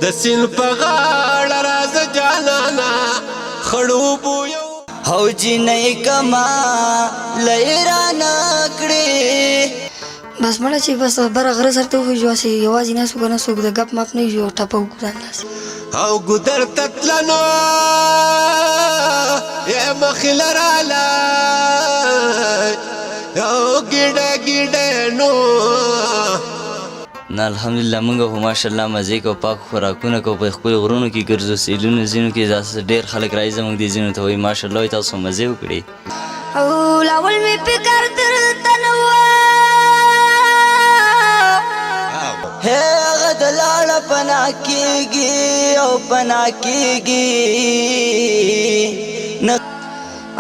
د سین په غاړه راځه جانانا خړوب یو هو جنې کما لیران کړې بس مړه چې بس بر غره سره ته وځو چې یوازې نه سو کنه سو د غپ ماپ نه یو ټاپو ګران لاس او ګدر تتلنو یا مخلرالا او ګډه ګډه نو نه الحمدلله موږ خو ماشاءالله مزې کو پاک خوراکونه کو په خپل غرونو کې ګرځو سیلونو ځینو کې داسې ډېر خلک راځي زموږ دې ځینو ته وایي ماشاءالله تاسو مزې وکړئ او لاول مې فکر درته نه و هغه د لاړه پنا کېږي او پنا کېږي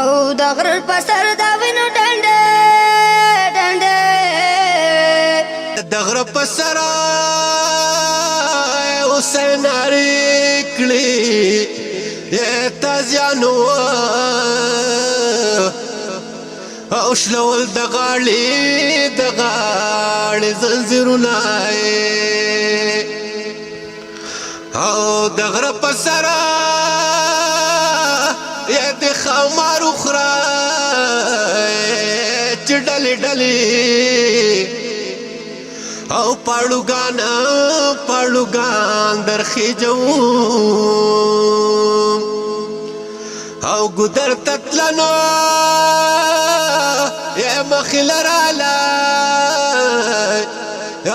او د غر په سر د وینو ډنډې ډنډې د غره په سر حسین اړیکړي تازیانو او شلول د غاړې زنځیرونه او د غره په سر یا د خمارو خورای چې ډلې ډلې او پاړوګان درخېجو او ګدر تتلنو یا مخلرالا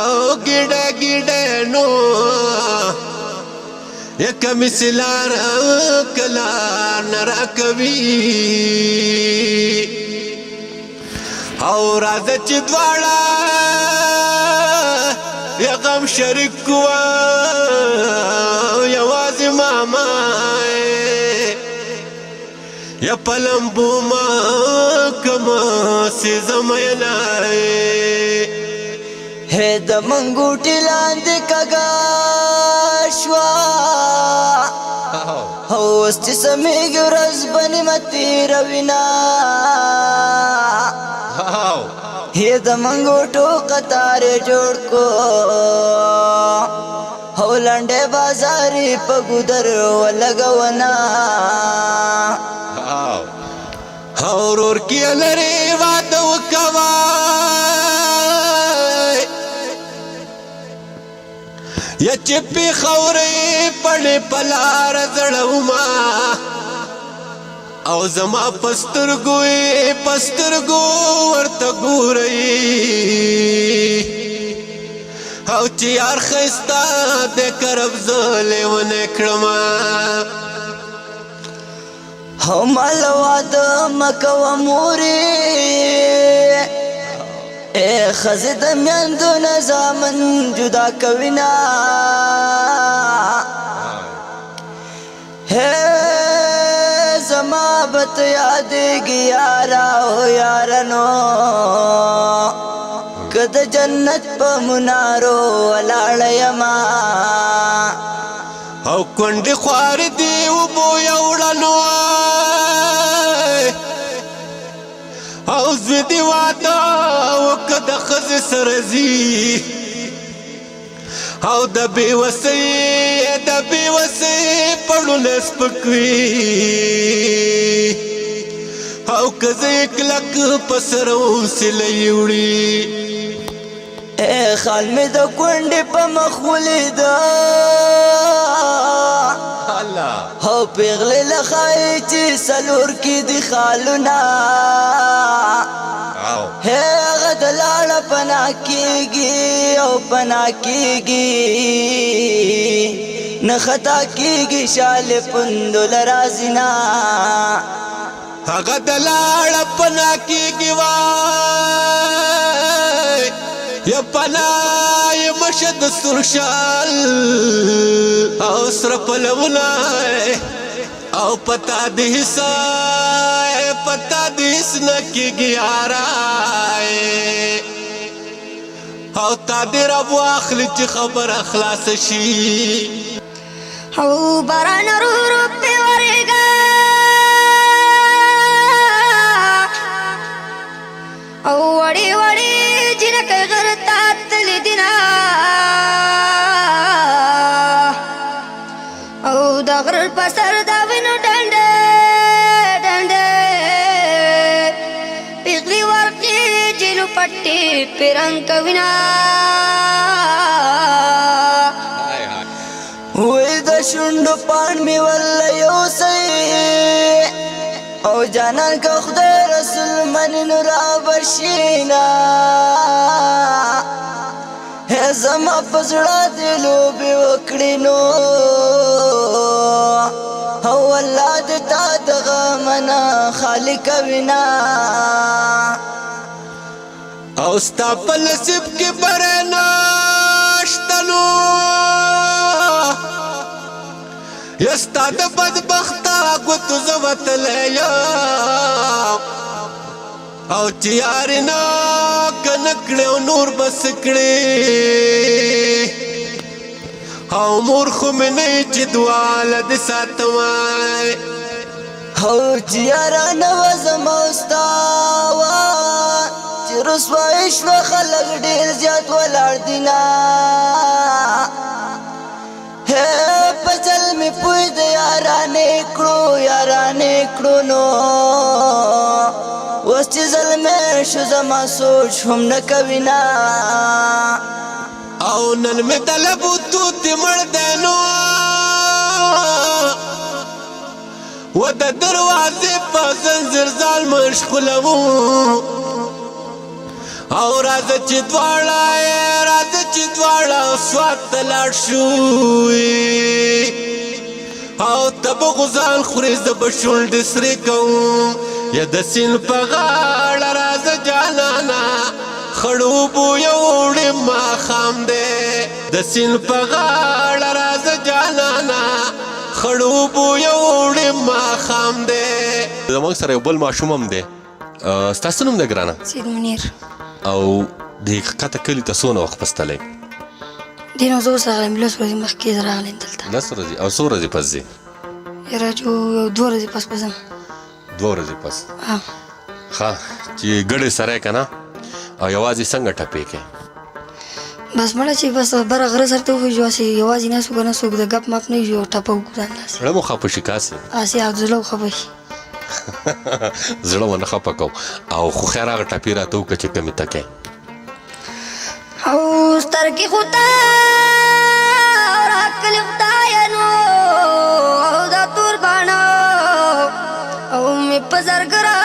او ګډه ګډه نو یا کمسلار کلار نرا کوي او راځه چې دواړه یا غم شریک کوا یوازې ماما یا پلمبو ما کما سی زمینا هې د منګوټي لاندې کږه شوه اوس چې سمېږي ورځ به نیمه تېروینه هې د منګوټو قطار جوړ کو هو لنډې بازارې په ګودر ولګونه ورور کې لري واده وکوای یا چې په خورې پړې پلار زړوما او زما پسترګو ورته ګورې او چې یار خستا د کرب زلې ونه کړم هم الواده مکو موري اے خزه د میندو نظامن جدا کوینا ہے زما بت یادګي یارا او یارانو کد جنت په منارو ولاړ یما او کونډې خوار دی وبو یوړلو او زدي واده وکد خز سرزي او د بیوسي پړو لسپکوي او کزه کلک پسرو سلی وړي اے خال می د کونډې په مخ ولیدا هو پیغلې لخای چې سلور کې دی خالونه هغه د لاړه پنا کېږي او پنا کېږي نه خطا کېږي شال پندل رازینا هغه د لاړه پنا کېږي وای یا پنای مشد سرشال او سر پلونای او پتا دهس نکیږي آرای او تا دې رب واخلي چې خبر اخلاص شي او باران رو په ورګا او وړي وړي جنکه غرتا تل دینا د غره په سر د وینو ډنډې ډنډې پیغلې ورخیږي لوپټې پیرنګ کوینه وې د شونډو پاڼ مې وله یوسئ او جانان که خدای رسول منې نو رابرشینه زما په زړه دې لوبې وکړې نو او الله دې تا دغه منه خالي کوینه او ستا په نصیب کې بری نشته نو یا ستا د بدبخته ګوتو زه وتلی یم او چې یارې نه که نه کړې او نور به څه کړې او مور خو مې نه یې چې دواله دې ساتمای او چې یارانه وه زما او ستا وه چې رسوایي شوه خلک ډېر زیات ولاړ دي نه په چل مې پوی د یارانې کړو نو اوس چې زلمی شو زما سوچ هم نه کوي نه او نن مې د لبو توتې مړ دی نو و د دروازې په زنځیر ځان مشغولوو او راځه چې دواړه سوات ته لاړ شو او ته به غوزان خورې زه به شونډې سرې کوم یا د سیند په غاړه راځه جانانه خړ اوبو یوړې ماښام دی د سیند په غاړه راځه جانانه خړ اوبو یوړې ماښام دی زموږ سره یو بل ماشوم هم دی ستاسو نوم دی ګرانه سید منیر او د کته کلي ته څونه وخت پس تلی دې نو زه اوس راغلم 10 ورځې مخکې زه راغلم دلته 10 ورځې او څو ورځې پس ځې یاره جو 2 ورځې پس به ځم 2 ورځې پس ښه چې ګډې سره یې که نه او یوازې څنګه ټپې کې بس مړه چې بس بره غره سره ته وخېږو هسې یوازې ناست وو که نه څوک د ګپ مپ نه وي او ټپه وکړو ځان داسې زړه مو خفه شي کاسې هسې او زړه وخفه شي زړه ونه خفه کوم او خو خیر هغه ټپې راته وکړه چې کمې تکې او سترګې خو ته راکلې خدایه نو او دا تور باڼه او مې په زرګره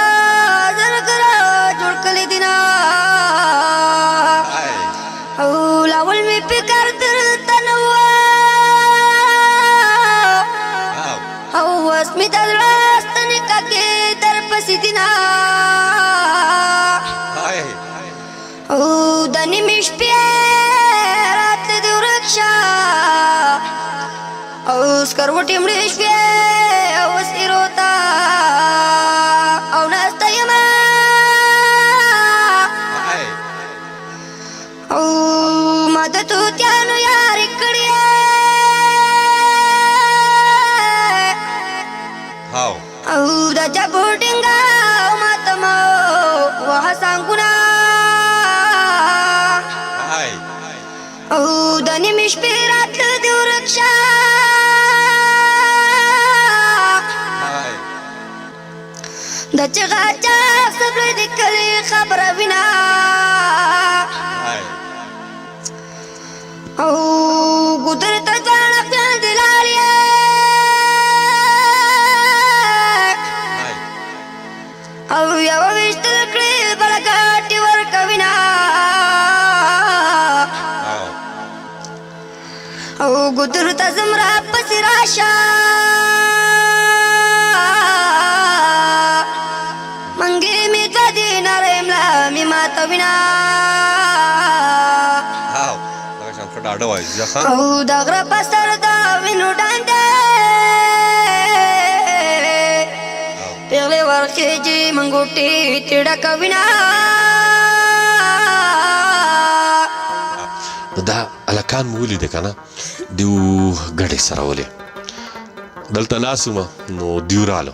جوړ کړي دي نه او لاول مې فکر درته نه وه او اوس مې د زړه ستنې کاږې درپسې دي نه او د نیمې شپې راتله دې ورک شه او سکروټې مړې شوې اوس ایرو ته او ناسته یمه او ما د توتیانو یارې کړې او د جګو ډینګه او ماتم وه سانګونه او د نیمې شپې راتله دې ورک شه د چغا چاغ سبلې د کلي خبره وینا او ګودر ته ځان خپل دلالې او یو وشتل کړې بل ګاټي ورکوینا او ګودر ته زمرا پسې راشه منګې مې دوه دیناره املا مې ماته وینا او د غره په سر د وینو ډنډې پیغلې ورخېږي منګوټې تېړه کوینه دا هلکان مو ولیده که نه دیو ګډې سره ولې دلته ناست وم نو دیو راله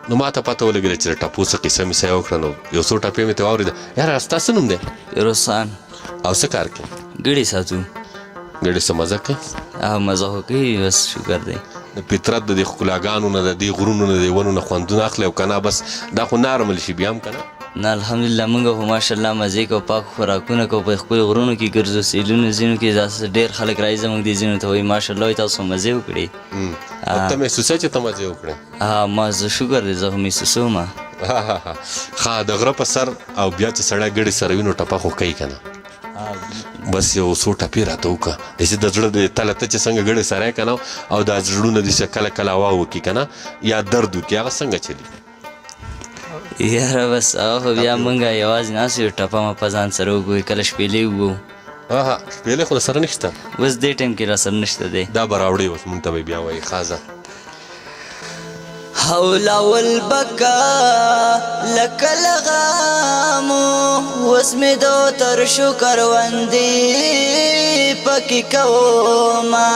نو ما ته پته ولګېده چې د ټپو څه قیسه میسه یې وکړه نو یو څو ټپې مې ته واورېده یاره ستا څه نوم دی روسان او څه کار کوې ګړې ساتو ګډې څه مزه کوې مزه خو کوي بس شکر دی د فطرت د دې ښکلاګانو نه د دې غرونو نه د دې ونو نه خوندونه اخلي او که نه بس دا خو نارمل شي بیا هم که نه نه الحمدلله موږ خو ماشاءالله مزې کوو پاک خوراکونه کوو په خپلو غرونو کې ګرځو سیلونو ځینو کې داسې ډېر خلک راځي زموږ دې ځینو ته وایي ماشاءالله وایي تاسو مزې وکړې او ته محسوسه چې ته مزې وکړې ما زه شکر دی زه خو محسوسوم ښه د غره په سر او بیا چې سړی ګړې سره وي نو ټپه خو کوي که نه بس یو څو ټپې راته وکړه داسې د زړه د تله ته چې څنګه ګړې سری که نه او دا زړونه داسې کله کله هوا وکړي که نه یا درد وکړي هغه څنګه چلي یاره بس هغه خو بیا موږ یوازې ناست یو ټپه مه په ځان سره وګورئ کله شپېلې وګورو شپېلې خو در سره نشته اوس دې ټایم کې را سره نشته دی دا به راوړې اوس مونږ ته به بیا وایي ښه حولا والبکا لکه لغامو اوس مې دو تر شو کروندې پکې کوما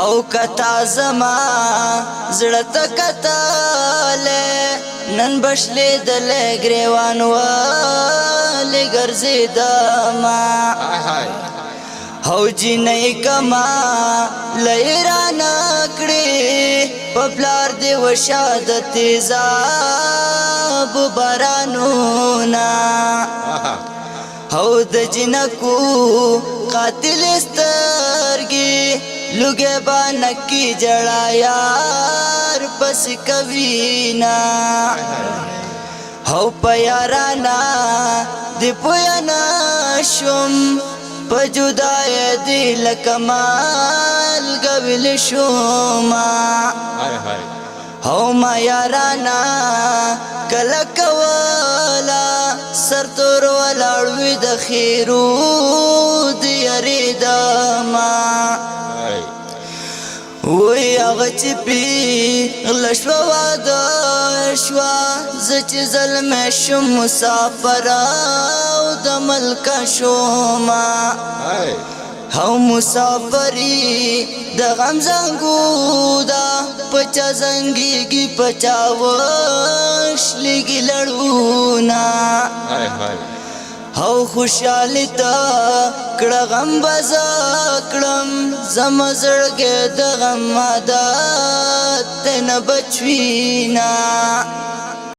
او کتا زما زړه ته کتلې نن بشلې دلې ګریوان والې ګرځېدما او جینۍ کما لیران کړې په پلار دې وشا د تیزاب بارانونه او د جنکو قاتل سترګې لوګې با نکی جړا یار پس کوینا او په یارانا دې پوینا شم په جدای دی لکمال قبل شوما او ما یارانا کله کولا سر تور ولاړوي د خیرو د یریدما وی هغه چې پیغله شوه واده شوه زه چې زلمی شم مسافر او د ملکه شومه او مسافري د غم زنګو ده په چا زنګېږي په چا وشلېږي لړونه او خوشحالي ته کړه غم بزا کړم زما زړګی د غم عادت ته نه بچوینه